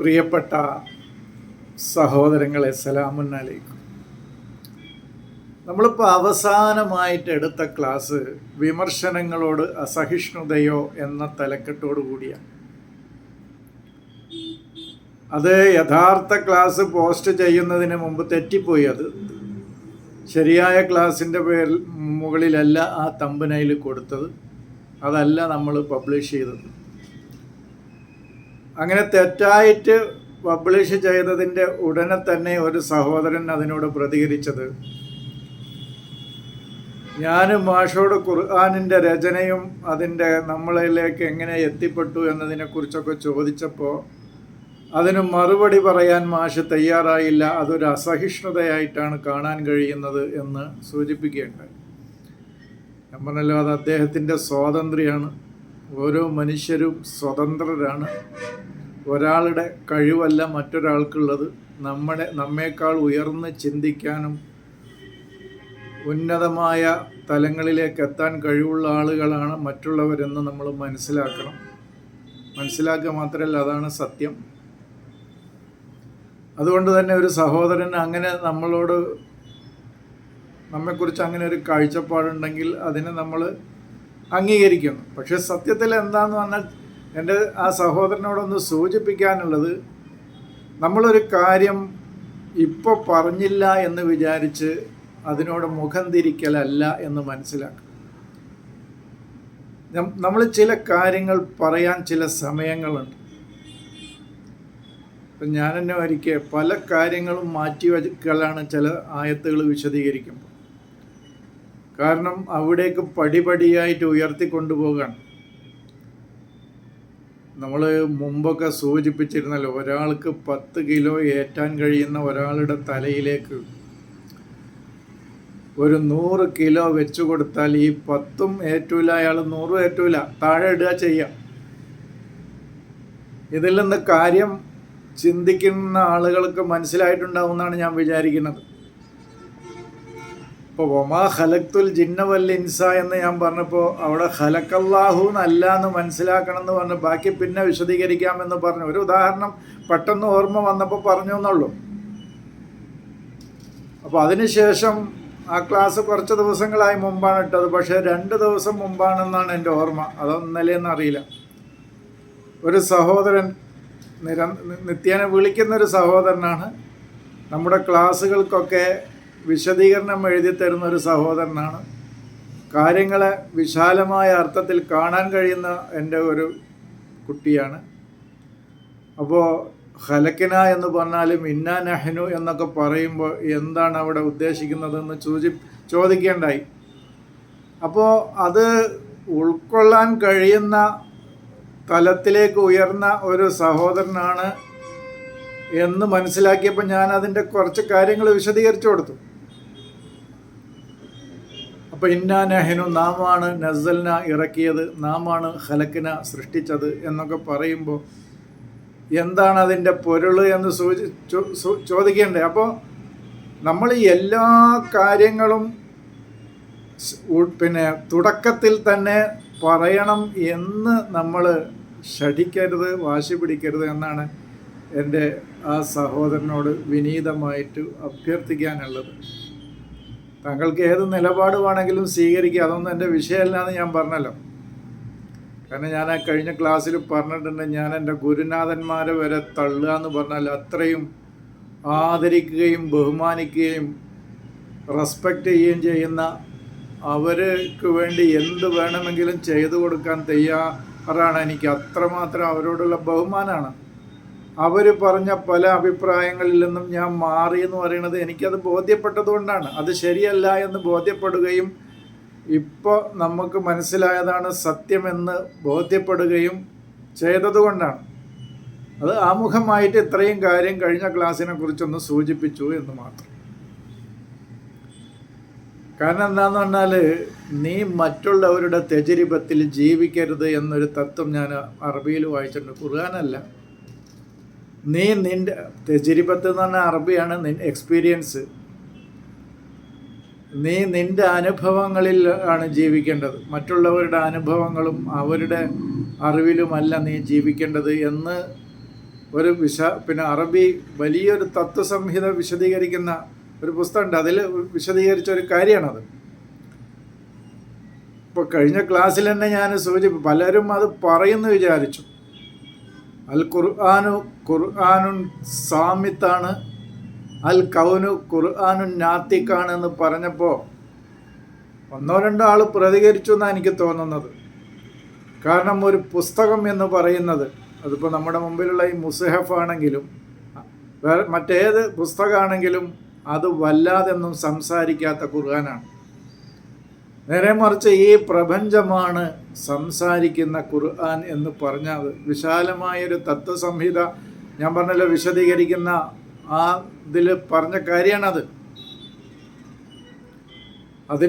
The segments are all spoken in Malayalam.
പ്രിയപ്പെട്ട സഹോദരങ്ങളെ, സലാമുൻ അലൈക്കും. നമ്മളിപ്പോൾ അവസാനമായിട്ട് എടുത്ത ക്ലാസ് വിമർശനങ്ങളോട് അസഹിഷ്ണുതയോ എന്ന തലക്കെട്ടോടു കൂടിയാണ്. അത് യഥാർത്ഥ ക്ലാസ് പോസ്റ്റ് ചെയ്യുന്നതിന് മുമ്പ് തെറ്റിപ്പോയി. അത് ശരിയായ ക്ലാസിൻ്റെ മുകളിലല്ല ആ തമ്പനയിൽ കൊടുത്തത്, അതല്ല നമ്മൾ പബ്ലിഷ് ചെയ്തത്. അങ്ങനെ തെറ്റായിട്ട് പബ്ലിഷ് ചെയ്തതിൻ്റെ ഉടനെ തന്നെ ഒരു സഹോദരൻ അതിനോട് പ്രതികരിച്ചത്, ഞാൻ മാഷോട് ഖുർആനിൻ്റെ രചനയും അതിൻ്റെ നമ്മളിലേക്ക് എങ്ങനെ എത്തിപ്പെട്ടു എന്നതിനെക്കുറിച്ചൊക്കെ ചോദിച്ചപ്പോൾ അതിന് മറുപടി പറയാൻ മാഷ് തയ്യാറായില്ല, അതൊരു അസഹിഷ്ണുതയായിട്ടാണ് കാണാൻ കഴിയുന്നത് എന്ന് സൂചിപ്പിക്കുകയുണ്ടായി. ഞാൻ പറഞ്ഞല്ലോ, അത് അദ്ദേഹത്തിൻ്റെ സ്വാതന്ത്ര്യമാണ്. ഓരോ മനുഷ്യരും സ്വതന്ത്രരാണ്. ഒരാളുടെ കഴിവല്ല മറ്റൊരാൾക്കുള്ളത്. നമ്മേക്കാൾ ഉയർന്ന് ചിന്തിക്കാനും ഉന്നതമായ തലങ്ങളിലേക്ക് എത്താൻ കഴിവുള്ള ആളുകളാണ് മറ്റുള്ളവരെന്ന് നമ്മൾ മനസ്സിലാക്കണം. മനസ്സിലാക്കുക മാത്രമല്ല, അതാണ് സത്യം. അതുകൊണ്ട് തന്നെ ഒരു സഹോദരൻ അങ്ങനെ നമ്മെക്കുറിച്ച് അങ്ങനെ ഒരു കാഴ്ചപ്പാടുണ്ടെങ്കിൽ അതിനെ നമ്മൾ അംഗീകരിക്കുന്നു. പക്ഷെ സത്യത്തിൽ എന്താണെന്ന് പറഞ്ഞാൽ, എൻ്റെ ആ സഹോദരനോടൊന്ന് സൂചിപ്പിക്കാനുള്ളത്, നമ്മളൊരു കാര്യം ഇപ്പോൾ പറഞ്ഞില്ല എന്ന് വിചാരിച്ച് അതിനോട് മുഖം തിരിക്കലല്ല എന്ന് മനസ്സിലാക്കണം. നമ്മൾ ചില കാര്യങ്ങൾ പറയാൻ ചില സമയങ്ങളുണ്ട്. ഇപ്പം ഞാൻ തന്നെ ഒരിക്കൽ പല കാര്യങ്ങളും മാറ്റിവെക്കലാണ് ചില ആയത്തുകൾ വിശദീകരിക്കുമ്പോൾ. കാരണം അവിടേക്ക് പടിപടിയായിട്ട് ഉയർത്തിക്കൊണ്ടുപോകാൻ നമ്മൾ മുമ്പൊക്കെ സൂചിപ്പിച്ചിരുന്നല്ലോ, ഒരാൾക്ക് 10 കിലോ ഏറ്റാൻ കഴിയുന്ന ഒരാളുടെ തലയിലേക്ക് ഒരു 100 കിലോ വെച്ചു കൊടുത്താൽ ഈ 10ഉം ഏറ്റൂല, അയാൾ 100 ഏറ്റൂല, താഴെ ഇടുക ചെയ്യാം. ഇതിൽ നിന്ന് കാര്യം ചിന്തിക്കുന്ന ആളുകൾക്ക് മനസ്സിലായിട്ടുണ്ടാവുമെന്നാണ് ഞാൻ വിചാരിക്കുന്നത്. ഇപ്പോൾ വമാ ഖലഖ്തുൽ ജിന്ന വൽ ഇൻസ എന്ന് ഞാൻ പറഞ്ഞപ്പോൾ അവിടെ ഖലഖല്ലാഹു എന്നല്ല എന്ന് മനസ്സിലാക്കണം എന്ന് പറഞ്ഞ് ബാക്കി പിന്നെ വിശദീകരിക്കാമെന്ന് പറഞ്ഞു. ഒരു ഉദാഹരണം പെട്ടെന്ന് ഓർമ്മ വന്നപ്പോൾ പറഞ്ഞു എന്നുള്ളൂ. അപ്പോൾ അതിനുശേഷം ആ ക്ലാസ് കുറച്ച് ദിവസങ്ങളായി മുമ്പാണ് ഇട്ടത്. പക്ഷേ 2 ദിവസം മുമ്പാണെന്നാണ് എൻ്റെ ഓർമ്മ, അതൊന്നല്ലേന്ന് അറിയില്ല. ഒരു സഹോദരൻ നിത്യേന വിളിക്കുന്നൊരു സഹോദരനാണ്. നമ്മുടെ ക്ലാസ്സുകൾക്കൊക്കെ വിശദീകരണം എഴുതി തരുന്ന ഒരു സഹോദരനാണ്. കാര്യങ്ങളെ വിശാലമായ അർത്ഥത്തിൽ കാണാൻ കഴിയുന്ന എൻ്റെ ഒരു കുട്ടിയാണ്. അപ്പോൾ ഖലഖന എന്ന് പറഞ്ഞാലും ഇന്നാ നഹ്നു എന്നൊക്കെ പറയുമ്പോൾ എന്താണ് അവിടെ ഉദ്ദേശിക്കുന്നതെന്ന് ചോദിക്കേണ്ടായി. അപ്പോൾ അത് ഉൾക്കൊള്ളാൻ കഴിയുന്ന തലത്തിലേക്ക് ഉയർന്ന ഒരു സഹോദരനാണ് എന്ന് മനസ്സിലാക്കിയപ്പോൾ ഞാൻ അതിൻ്റെ കുറച്ച് കാര്യങ്ങൾ വിശദീകരിച്ചു കൊടുത്തു. അപ്പോൾ ഇന്നാ നഹ്നു, നാമാണ് നസ്സൽന ഇറക്കിയത്, നാമാണ് ഖലഖന സൃഷ്ടിച്ചത് എന്നൊക്കെ പറയുമ്പോൾ എന്താണ് അതിൻ്റെ പൊരുൾ എന്ന് ചോദിക്കേണ്ടേ. അപ്പോൾ നമ്മൾ എല്ലാ കാര്യങ്ങളും തുടക്കത്തിൽ തന്നെ പറയണം എന്ന് നമ്മൾ ശഠിക്കരുത്, വാശി പിടിക്കരുത് എന്നാണ് എൻ്റെ ആ സഹോദരനോട് വിനീതമായിട്ട് അഭ്യർത്ഥിക്കാനുള്ളത്. താങ്കൾക്ക് ഏത് നിലപാട് വേണമെങ്കിലും സ്വീകരിക്കുക, അതൊന്നും എൻ്റെ വിഷയമല്ല എന്ന് ഞാൻ പറഞ്ഞല്ലോ. കാരണം ഞാൻ ആ കഴിഞ്ഞ ക്ലാസ്സിൽ പറഞ്ഞിട്ടുണ്ട്, ഞാൻ എൻ്റെ ഗുരുനാഥന്മാരെ വരെ തള്ളുക എന്ന് പറഞ്ഞാൽ അത്രയും ആദരിക്കുകയും ബഹുമാനിക്കുകയും റെസ്പെക്റ്റ് ചെയ്യുകയും ചെയ്യുന്ന, അവർക്ക് വേണ്ടി എന്ത് വേണമെങ്കിലും ചെയ്തു കൊടുക്കാൻ തയ്യാറാണ്. എനിക്ക് അത്രമാത്രം അവരോടുള്ള ബഹുമാനമാണ്. അവർ പറഞ്ഞ പല അഭിപ്രായങ്ങളിൽ നിന്നും ഞാൻ മാറി എന്ന് പറയുന്നത് എനിക്കത് ബോധ്യപ്പെട്ടതുകൊണ്ടാണ്. അത് ശരിയല്ല എന്ന് ബോധ്യപ്പെടുകയും ഇപ്പോൾ നമുക്ക് മനസ്സിലായതാണ് സത്യമെന്ന് ബോധ്യപ്പെടുകയും ചെയ്തതുകൊണ്ടാണ്. അത് ആമുഖമായിട്ട് ഇത്രയും കാര്യം കഴിഞ്ഞ ക്ലാസ്സിനെ കുറിച്ചൊന്ന് സൂചിപ്പിച്ചു എന്ന് മാത്രം. കാരണം എന്താണെന്ന് പറഞ്ഞാൽ, നീ മറ്റുള്ളവരുടെ തെജരിബത്തിൽ ജീവിക്കരുത് എന്നൊരു തത്വം ഞാൻ അറബിയിൽ വായിച്ചിട്ടുണ്ട്, ഖുർആനല്ല. നീ നിൻ്റെ തെജരിബത്ത് എന്ന് പറഞ്ഞാൽ അറബിയാണ്, എക്സ്പീരിയൻസ്. നീ നിൻ്റെ അനുഭവങ്ങളിൽ ആണ് ജീവിക്കേണ്ടത്, മറ്റുള്ളവരുടെ അനുഭവങ്ങളും അവരുടെ അറിവിലുമല്ല നീ ജീവിക്കേണ്ടത് എന്ന് ഒരു പിന്നെ അറബി വലിയൊരു തത്വസംഹിത വിശദീകരിക്കുന്ന ഒരു പുസ്തകമുണ്ട്. അതിൽ വിശദീകരിച്ച ഒരു കാര്യമാണത്. ഇപ്പോൾ കഴിഞ്ഞ ക്ലാസ്സിൽ തന്നെ ഞാൻ പലരും അത് പറയുന്നു വിചാരിച്ചു. അൽ ഖുർആനുൻ സാമിത്താണ്, അൽ കൗനു ഖുർആനുൻ നാത്തിക്കാണ് എന്ന് പറഞ്ഞപ്പോൾ ഒന്നോ രണ്ടോ ആൾ പ്രതികരിച്ചു എന്നാണ് എനിക്ക് തോന്നുന്നത്. കാരണം ഒരു പുസ്തകം എന്ന് പറയുന്നത്, അതിപ്പോൾ നമ്മുടെ മുമ്പിലുള്ള ഈ മുസ്ഹഫ് ആണെങ്കിലും മറ്റേത് പുസ്തകമാണെങ്കിലും അത് വല്ലാതൊന്നും സംസാരിക്കാത്ത ഖുർആനാണ്. നേരെ മറിച്ച് ഈ പ്രപഞ്ചമാണ് സംസാരിക്കുന്ന ഖുർആൻ എന്ന് പറഞ്ഞാൽ വിശാലമായൊരു തത്വസംഹിത, ഞാൻ പറഞ്ഞല്ലോ, വിശദീകരിക്കുന്ന ആ ഇതിൽ പറഞ്ഞ കാര്യമാണത്. അത്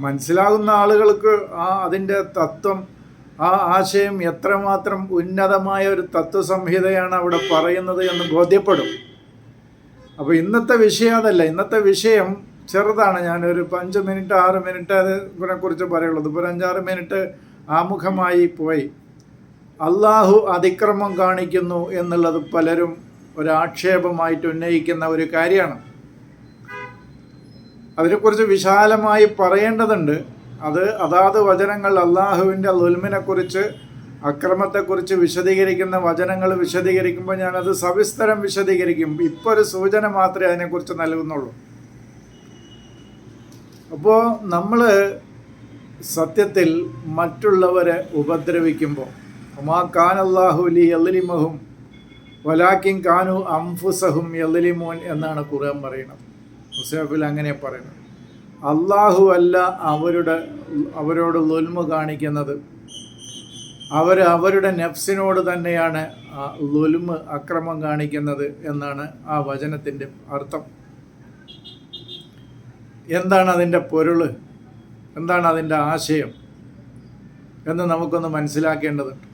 മനസ്സിലാകുന്ന ആളുകൾക്ക് അതിൻ്റെ തത്വം, ആ ആശയം എത്രമാത്രം ഉന്നതമായ ഒരു തത്വസംഹിതയാണ് അവിടെ പറയുന്നത് എന്ന് ബോധ്യപ്പെടും. അപ്പോൾ ഇന്നത്തെ വിഷയം അതല്ല. ഇന്നത്തെ വിഷയം ചെറുതാണ്. ഞാനൊരു 5 മിനിറ്റ് 6 മിനിറ്റ് അതിനെക്കുറിച്ച് പറയുള്ളൂ. ഇപ്പോൾ 5-6 മിനിറ്റ് ആമുഖമായി പോയി. അള്ളാഹു അതിക്രമം കാണിക്കുന്നു എന്നുള്ളത് പലരും ഒരാക്ഷേപമായിട്ട് ഉന്നയിക്കുന്ന ഒരു കാര്യമാണ്. അതിനെക്കുറിച്ച് വിശാലമായി പറയേണ്ടതുണ്ട്. അതാത് വചനങ്ങൾ അള്ളാഹുവിൻ്റെ ളുൽമിനെക്കുറിച്ച്, അക്രമത്തെക്കുറിച്ച് വിശദീകരിക്കുന്ന വചനങ്ങൾ വിശദീകരിക്കുമ്പോൾ ഞാനത് സവിസ്തരം വിശദീകരിക്കും. ഇപ്പോൾ ഒരു സൂചന മാത്രമേ അതിനെക്കുറിച്ച് നൽകുന്നുള്ളൂ. അപ്പോൾ നമ്മൾ സത്യത്തിൽ മറ്റുള്ളവരെ ഉപദ്രവിക്കുമ്പോൾ ഒമാ കാനല്ലാഹു ലി യദ്ലിമഹും വലാകിൻ കാനു അൻഫുസഹും യദ്ലിമൂൻ എന്നാണ് ഖുർആൻ പറയുന്നത്. മുസ്ഹഫിൽ അങ്ങനെ പറയുന്നത്. അള്ളാഹു അല്ല അവരോട് ളുൽമ് കാണിക്കുന്നത്, അവരുടെ നഫ്സിനോട് തന്നെയാണ് ളുൽമ്, അക്രമം കാണിക്കുന്നത് എന്നാണ് ആ വചനത്തിൻ്റെ അർത്ഥം. എന്താണ് അതിൻ്റെ പൊരുൾ, എന്താണ് അതിൻ്റെ ആശയം എന്ന് നമുക്കൊന്ന് മനസ്സിലാക്കേണ്ടതുണ്ട്.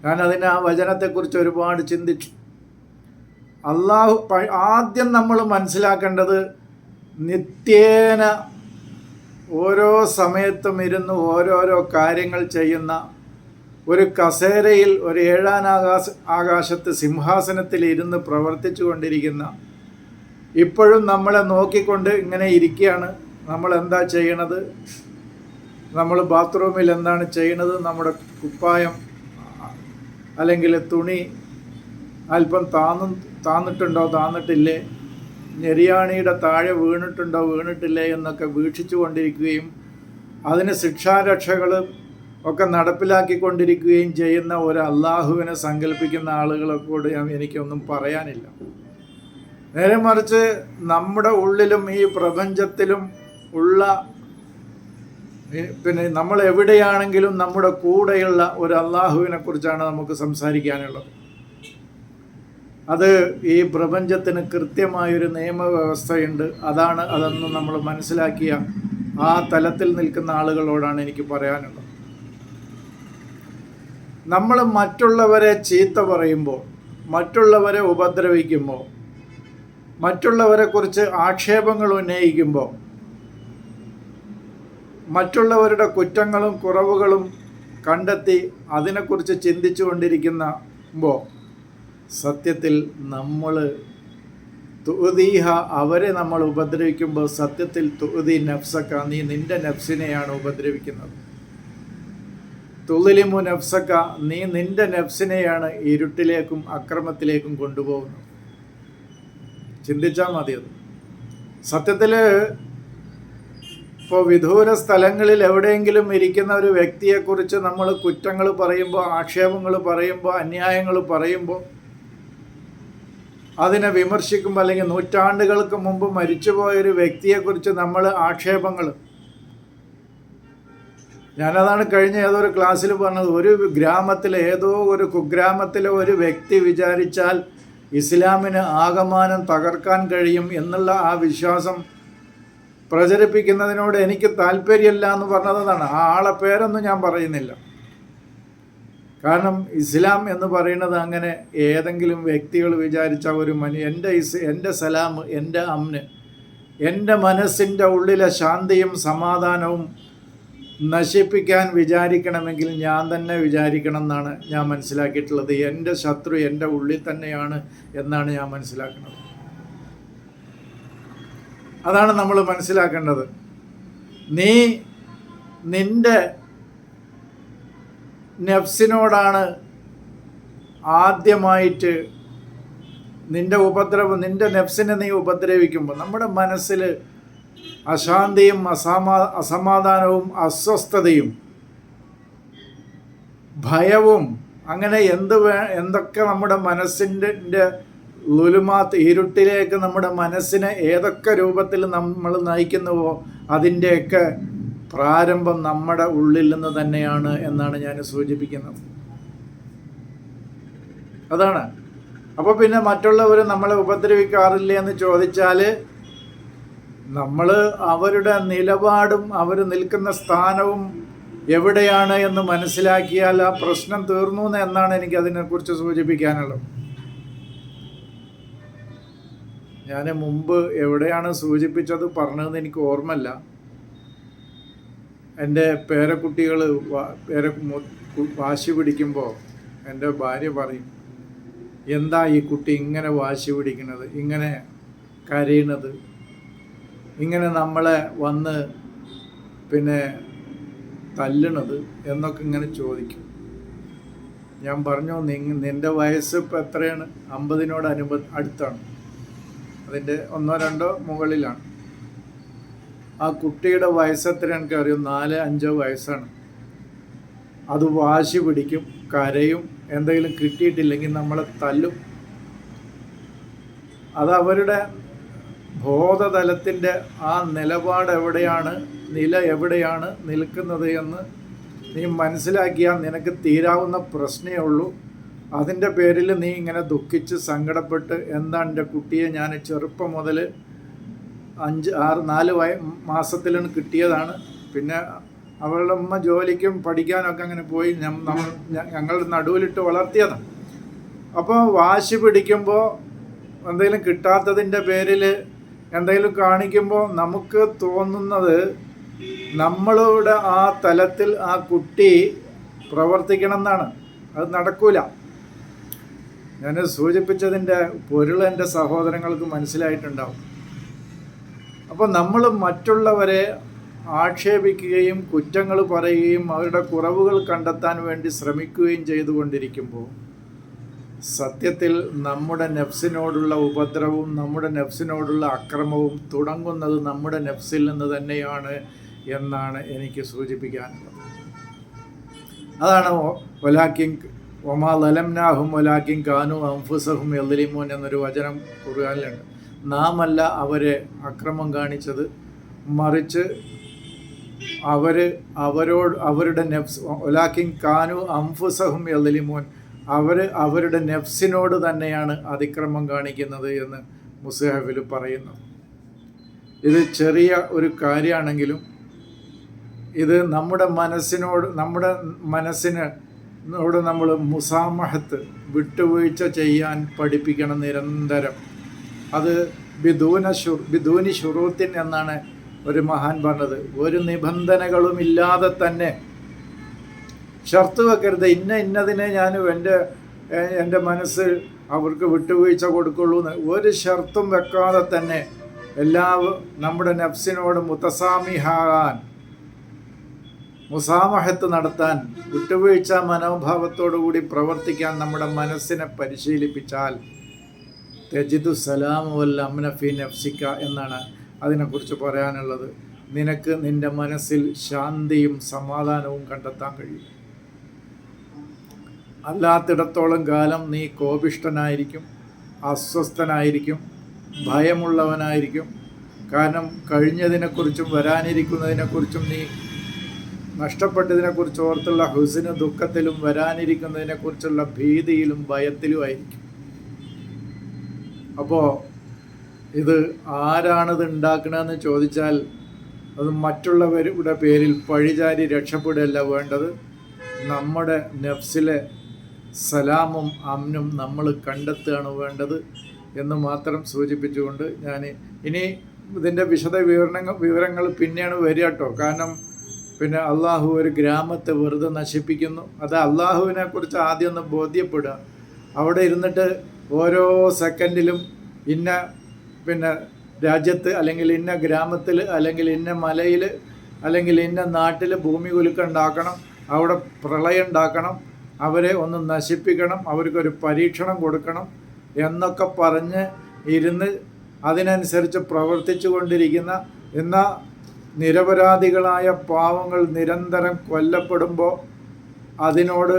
ഞാൻ ആ വചനത്തെക്കുറിച്ച് ഒരുപാട് ചിന്തിച്ചു. ആദ്യം നമ്മൾ മനസ്സിലാക്കേണ്ടത്, നിത്യേന ഓരോ സമയത്തും ഇരുന്ന് ഓരോരോ കാര്യങ്ങൾ ചെയ്യുന്ന, ഒരു കസേരയിൽ ഒരു 7-ാം ആകാശത്ത് സിംഹാസനത്തിൽ ഇരുന്ന് പ്രവർത്തിച്ചു കൊണ്ടിരിക്കുന്ന, ഇപ്പോഴും നമ്മളെ നോക്കിക്കൊണ്ട് ഇങ്ങനെ ഇരിക്കുകയാണ്. നമ്മൾ എന്താ ചെയ്യണത്, നമ്മൾ ബാത്റൂമിൽ എന്താണ് ചെയ്യണത്, നമ്മുടെ കുപ്പായം അല്ലെങ്കിൽ തുണി അല്പം താന്നിട്ടുണ്ടോ താന്നിട്ടില്ലേ, ഞെരിയാണിയുടെ താഴെ വീണിട്ടില്ലേ എന്നൊക്കെ വീക്ഷിച്ചു കൊണ്ടിരിക്കുകയും അതിന് ശിക്ഷാരക്ഷകൾ ഒക്കെ നടപ്പിലാക്കിക്കൊണ്ടിരിക്കുകയും ചെയ്യുന്ന ഒരു അള്ളാഹുവിനെ സങ്കല്പിക്കുന്ന ആളുകളെക്കൂടെ എനിക്കൊന്നും പറയാനില്ല. നേരെ മറിച്ച് നമ്മുടെ ഉള്ളിലും ഈ പ്രപഞ്ചത്തിലും ഉള്ള, പിന്നെ നമ്മൾ എവിടെയാണെങ്കിലും നമ്മുടെ കൂടെയുള്ള ഒരു അള്ളാഹുവിനെ കുറിച്ചാണ് നമുക്ക് സംസാരിക്കാനുള്ളത്. അത് ഈ പ്രപഞ്ചത്തിന് കൃത്യമായൊരു നിയമവ്യവസ്ഥയുണ്ട്. അതെന്ന് നമ്മൾ മനസ്സിലാക്കിയ ആ തലത്തിൽ നിൽക്കുന്ന ആളുകളോടാണ് എനിക്ക് പറയാനുള്ളത്. നമ്മൾ മറ്റുള്ളവരെ ചീത്ത പറയുമ്പോൾ, മറ്റുള്ളവരെ ഉപദ്രവിക്കുമ്പോൾ, മറ്റുള്ളവരെ കുറിച്ച് ആക്ഷേപങ്ങൾ ഉന്നയിക്കുമ്പോൾ, മറ്റുള്ളവരുടെ കുറ്റങ്ങളും കുറവുകളും കണ്ടെത്തി അതിനെക്കുറിച്ച് ചിന്തിച്ചു കൊണ്ടിരിക്കുമ്പോൾ സത്യത്തിൽ നമ്മൾ തുഅദീഹ, അവരെ നമ്മൾ ഉപദ്രവിക്കുമ്പോൾ സത്യത്തിൽ തുഅദി നഫ്സക, നീ നിന്റെ നഫ്സിനെയാണ് ഉപദ്രവിക്കുന്നത്. തുളിലിമു നഫ്സക, നീ നിന്റെ നഫ്സിനെയാണ് ഇരുട്ടിലേക്കും അക്രമത്തിലേക്കും കൊണ്ടുപോകുന്നത്. ചിന്തിച്ചാൽ മതി. അത് സത്യത്തിൽ ഇപ്പോൾ വിദൂര സ്ഥലങ്ങളിൽ എവിടെയെങ്കിലും ഇരിക്കുന്ന ഒരു വ്യക്തിയെക്കുറിച്ച് നമ്മൾ കുറ്റങ്ങൾ പറയുമ്പോൾ, ആക്ഷേപങ്ങൾ പറയുമ്പോൾ, അന്യായങ്ങൾ പറയുമ്പോൾ, അതിനെ വിമർശിക്കുമ്പോൾ, അല്ലെങ്കിൽ നൂറ്റാണ്ടുകൾക്ക് മുമ്പ് മരിച്ചുപോയൊരു വ്യക്തിയെക്കുറിച്ച് നമ്മൾ ആക്ഷേപങ്ങൾ, ഞാനതാണ് കഴിഞ്ഞ ഏതൊരു ക്ലാസ്സിൽ പറഞ്ഞത്. ഒരു ഗ്രാമത്തിലെ, ഏതോ ഒരു കുഗ്രാമത്തിലെ ഒരു വ്യക്തി വിചാരിച്ചാൽ ഇസ്ലാമിന് ആകമാനം തകർക്കാൻ കഴിയും എന്നുള്ള ആ വിശ്വാസം പ്രചരിപ്പിക്കുന്നതിനോട് എനിക്ക് താല്പര്യമില്ല എന്ന് പറഞ്ഞതാണ്. ആ ആളെ പേരൊന്നും ഞാൻ പറയുന്നില്ല. കാരണം ഇസ്ലാം എന്ന് പറയുന്നത് അങ്ങനെ ഏതെങ്കിലും വ്യക്തികൾ വിചാരിച്ച ഒരു എൻ്റെ സലാം, എൻ്റെ അമ്ന്, എൻ്റെ മനസ്സിൻ്റെ ഉള്ളിലെ ശാന്തിയും സമാധാനവും നശിപ്പിക്കാൻ വിചാരിക്കണമെങ്കിൽ ഞാൻ തന്നെ വിചാരിക്കണം എന്നാണ് ഞാൻ മനസ്സിലാക്കിയിട്ടുള്ളത്. എൻ്റെ ശത്രു എൻ്റെ ഉള്ളിൽ തന്നെയാണ് എന്നാണ് ഞാൻ മനസ്സിലാക്കുന്നത്. അതാണ് നമ്മൾ മനസ്സിലാക്കേണ്ടത്. നീ നിൻ്റെ നഫ്സിനോടാണ് ആദ്യമായിട്ട് നിൻ്റെ നഫ്സിനെ നീ ഉപദ്രവിക്കുമ്പോൾ നമ്മുടെ മനസ്സിൽ അശാന്തിയും അസമാധാനവും അസ്വസ്ഥതയും ഭയവും അങ്ങനെ എന്തൊക്കെ നമ്മുടെ മനസ്സിൻ്റെ ലുലുമാത്ത് ഇരുട്ടിലേക്ക് നമ്മുടെ മനസ്സിനെ ഏതൊക്കെ രൂപത്തിൽ നമ്മൾ നയിക്കുന്നുവോ അതിൻ്റെയൊക്കെ പ്രാരംഭം നമ്മുടെ ഉള്ളിൽ നിന്ന് തന്നെയാണ് എന്നാണ് ഞാൻ സൂചിപ്പിക്കുന്നത്. അതാണ്. അപ്പോൾ പിന്നെ മറ്റുള്ളവർ നമ്മളെ ഉപദ്രവിക്കാറില്ല എന്ന് ചോദിച്ചാൽ നമ്മൾ അവരുടെ നിലപാടും അവർ നിൽക്കുന്ന സ്ഥാനവും എവിടെയാണ് എന്ന് മനസ്സിലാക്കിയാൽ ആ പ്രശ്നം തീർന്നു എന്നാണ് എനിക്ക് അതിനെക്കുറിച്ച് സൂചിപ്പിക്കാനുള്ളത്. ഞാൻ മുമ്പ് എവിടെയാണ് സൂചിപ്പിച്ചത് പറഞ്ഞതെന്ന് എനിക്ക് ഓർമ്മയില്ല. എൻ്റെ പേരക്കുട്ടികൾ വാശി പിടിക്കുമ്പോൾ എൻ്റെ ഭാര്യ പറയും, എന്താ ഈ കുട്ടി ഇങ്ങനെ വാശി പിടിക്കുന്നത്, ഇങ്ങനെ കരയണത്, ഇങ്ങനെ നമ്മളെ വന്ന് പിന്നെ തല്ലണത് എന്നൊക്കെ ഇങ്ങനെ ചോദിക്കും. ഞാൻ പറഞ്ഞു, നിൻ്റെ വയസ്സ് ഇപ്പം എത്രയാണ്? 50-നോട് അടുത്താണ്. അതിൻ്റെ 1-2 മുകളിലാണ്. ആ കുട്ടിയുടെ വയസ്സ് എത്ര എനിക്കറിയും? 4-5 വയസ്സാണ്. അത് വാശി പിടിക്കും, കരയും, എന്തെങ്കിലും കിട്ടിയിട്ടില്ലെങ്കിൽ നമ്മളെ തല്ലും. അത് അവരുടെ ബോധതലത്തിൻ്റെ ആ നിലപാട് എവിടെയാണ്, നില എവിടെയാണ് നിൽക്കുന്നത് എന്ന് നീ മനസ്സിലാക്കിയാൽ നിനക്ക് തീരാവുന്ന പ്രശ്നമേ ഉള്ളൂ. അതിൻ്റെ പേരിൽ നീ ഇങ്ങനെ ദുഃഖിച്ച് സങ്കടപ്പെട്ട് എന്താ എൻ്റെ കുട്ടിയെ ഞാൻ ചെറുപ്പം മുതൽ 4 മാസത്തിലാണ് കിട്ടിയതാണ്, പിന്നെ അവളുടെ അമ്മ ജോലിക്കും പഠിക്കാനൊക്കെ അങ്ങനെ പോയി ഞങ്ങളുടെ നടുവിലിട്ട് വളർത്തിയതാണ്. അപ്പോൾ വാശി പിടിക്കുമ്പോൾ എന്തെങ്കിലും കിട്ടാത്തതിൻ്റെ പേരിൽ എന്തെങ്കിലും കാണിക്കുമ്പോൾ നമുക്ക് തോന്നുന്നത് നമ്മളുടെ ആ തലത്തിൽ ആ കുട്ടി പ്രവർത്തിക്കണം എന്നാണ്. അത് നടക്കൂല. ഞാൻ സൂചിപ്പിച്ചതിൻ്റെ പൊരുൾ എൻ്റെ സഹോദരങ്ങൾക്ക് മനസ്സിലായിട്ടുണ്ടാവും. അപ്പോൾ നമ്മൾ മറ്റുള്ളവരെ ആക്ഷേപിക്കുകയും കുറ്റങ്ങൾ പറയുകയും അവരുടെ കുറവുകൾ കണ്ടെത്താൻ വേണ്ടി ശ്രമിക്കുകയും ചെയ്തുകൊണ്ടിരിക്കുമ്പോൾ സത്യത്തിൽ നമ്മുടെ നഫ്സിനോടുള്ള ഉപദ്രവവും നമ്മുടെ നഫ്സിനോടുള്ള അക്രമവും തുടങ്ങുന്നത് നമ്മുടെ നഫ്സിൽ നിന്ന് തന്നെയാണ് എന്നാണ് എനിക്ക് സൂചിപ്പിക്കാനുള്ളത്. അതാണ് വലാക്കിൻ ഒമാ ലലംനാഹും വലാക്കിൻ കാനു അംഫുസഹും യദ്ലിമൂൻ എന്നൊരു വചനം ഖുർആനിലുണ്ട്. നാം അല്ല അവരെ അക്രമം കാണിച്ചത്, മറിച്ച് അവരുടെ നഫ്സ് വലാക്കിൻ കാനു അംഫുസഹും യദ്ലിമൂൻ അവരുടെ നഫ്സിനോട് തന്നെയാണ് അതിക്രമം കാണിക്കുന്നത് എന്ന് മുസ്ഹഫിൽ പറയുന്നു. ഇത് ചെറിയ ഒരു കാര്യമാണെങ്കിലും ഇത് നമ്മുടെ മനസ്സിനോട് നമ്മൾ മുസാമഹത്ത് വിട്ടുവീഴ്ച ചെയ്യാൻ പഠിപ്പിക്കണം നിരന്തരം. അത് ബിദൂനി ഷുറൂത്തിൻ എന്നാണ് ഒരു മഹാൻ പറഞ്ഞത്. ഒരു നിബന്ധനകളുമില്ലാതെ തന്നെ ഷർത്ത് വെക്കരുത്, ഇന്നതിനെ ഞാൻ എൻ്റെ മനസ്സ് അവർക്ക് വിട്ടുവീഴ്ച കൊടുക്കുള്ളൂ എന്ന് ഒരു ഷർത്തും വെക്കാതെ തന്നെ നമ്മുടെ നഫ്സിനോട് മുസാമഹത്ത് നടത്താൻ, വിട്ടുവീഴ്ച മനോഭാവത്തോടുകൂടി പ്രവർത്തിക്കാൻ നമ്മുടെ മനസ്സിനെ പരിശീലിപ്പിച്ചാൽ തജിദു സലാം വൽ അംന ഫീ നഫ്സിക എന്നാണ് അതിനെക്കുറിച്ച് പറയാനുള്ളത്. നിനക്ക് നിൻ്റെ മനസ്സിൽ ശാന്തിയും സമാധാനവും കണ്ടെത്താൻ കഴിയും. അല്ലാത്തിടത്തോളം കാലം നീ കോപിഷ്ഠനായിരിക്കും, അസ്വസ്ഥനായിരിക്കും, ഭയമുള്ളവനായിരിക്കും. കാരണം കഴിഞ്ഞതിനെക്കുറിച്ചും വരാനിരിക്കുന്നതിനെക്കുറിച്ചും നീ നഷ്ടപ്പെട്ടതിനെക്കുറിച്ച് ഓർത്തുള്ള ഹുസ്ന് ദുഃഖത്തിലും വരാനിരിക്കുന്നതിനെക്കുറിച്ചുള്ള ഭീതിയിലും ഭയത്തിലുമായിരിക്കും. അപ്പോൾ ഇത് ആരാണിത് ഉണ്ടാക്കണമെന്ന് ചോദിച്ചാൽ അത് മറ്റുള്ളവരുടെ പേരിൽ പഴിചാരി രക്ഷപ്പെടുകയല്ല വേണ്ടത്. നമ്മുടെ നഫ്സിലെ സലാമും അമ്നും നമ്മൾ കണ്ടെത്തുകയാണ് വേണ്ടത് എന്ന് മാത്രം സൂചിപ്പിച്ചുകൊണ്ട് ഞാൻ ഇനി ഇതിൻ്റെ വിശദ വിവരങ്ങൾ പിന്നെയാണ് വരിക കേട്ടോ. കാരണം പിന്നെ അള്ളാഹു ഒരു ഗ്രാമത്തെ വെറുതെ നശിപ്പിക്കുന്നു. അത് അള്ളാഹുവിനെ കുറിച്ച് ആദ്യം ഒന്ന് ബോധ്യപ്പെടുക. അവിടെ ഇരുന്നിട്ട് ഓരോ സെക്കൻഡിലും ഇന്ന പിന്നെ രാജ്യത്ത് അല്ലെങ്കിൽ ഇന്ന ഗ്രാമത്തിൽ അല്ലെങ്കിൽ ഇന്ന മലയിൽ അല്ലെങ്കിൽ ഇന്ന നാട്ടിൽ ഭൂമി കുലുക്കം ഉണ്ടാക്കണം, അവിടെ പ്രളയം ഉണ്ടാക്കണം, അവരെ ഒന്ന് നശിപ്പിക്കണം, അവർക്കൊരു പരീക്ഷണം കൊടുക്കണം എന്നൊക്കെ പറഞ്ഞ് ഇരുന്ന് അതിനനുസരിച്ച് പ്രവർത്തിച്ചു കൊണ്ടിരിക്കുന്ന, എന്നാൽ നിരപരാധികളായ പാവങ്ങൾ നിരന്തരം കൊല്ലപ്പെടുമ്പോൾ അതിനോട്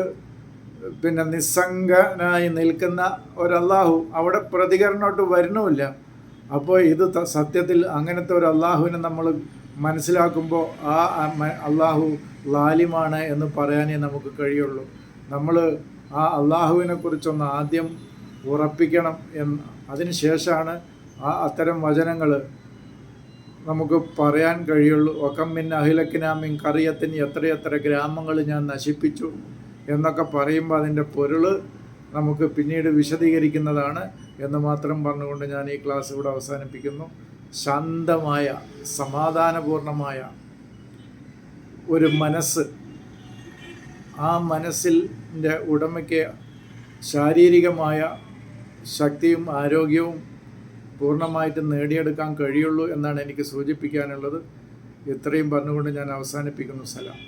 പിന്നെ നിസ്സംഗനായി നിൽക്കുന്ന ഒരു അള്ളാഹു അവിടെ പ്രതികരണമായിട്ട് വരുന്നുമില്ല. അപ്പോൾ ഇത് സത്യത്തിൽ അങ്ങനത്തെ ഒരു അള്ളാഹുവിനെ നമ്മൾ മനസ്സിലാക്കുമ്പോൾ ആ അള്ളാഹു ലാലിമാണ് എന്ന് പറയാനേ നമുക്ക് കഴിയുള്ളൂ. നമ്മൾ ആ അള്ളാഹുവിനെ കുറിച്ചൊന്ന് ആദ്യം ഉറപ്പിക്കണം അതിന് ശേഷമാണ് അത്തരം വചനങ്ങൾ നമുക്ക് പറയാൻ കഴിയുള്ളൂ. ഒക്കമ്മിൻ അഹിലക്കിനാമിൻ കറിയത്തിന് എത്രയെത്ര ഗ്രാമങ്ങൾ ഞാൻ നശിപ്പിച്ചു എന്നൊക്കെ പറയുമ്പോൾ അതിൻ്റെ പൊരുൾ നമുക്ക് പിന്നീട് വിശദീകരിക്കുന്നതാണ് എന്ന് മാത്രം പറഞ്ഞുകൊണ്ട് ഞാൻ ഈ ക്ലാസ് ഇവിടെ അവസാനിപ്പിക്കുന്നു. ശാന്തമായ സമാധാനപൂർണമായ ഒരു മനസ്സ്, ആ മനസ്സിൻ്റെ ഉടമയ്ക്ക് ശാരീരികമായ ശക്തിയും ആരോഗ്യവും പൂർണ്ണമായിട്ട് നേടിയെടുക്കാൻ കഴിയുള്ളൂ എന്നാണ് എനിക്ക് സൂചിപ്പിക്കാനുള്ളത്. ഇത്രയും പറഞ്ഞുകൊണ്ട് ഞാൻ അവസാനിപ്പിക്കുന്നു. സലാം.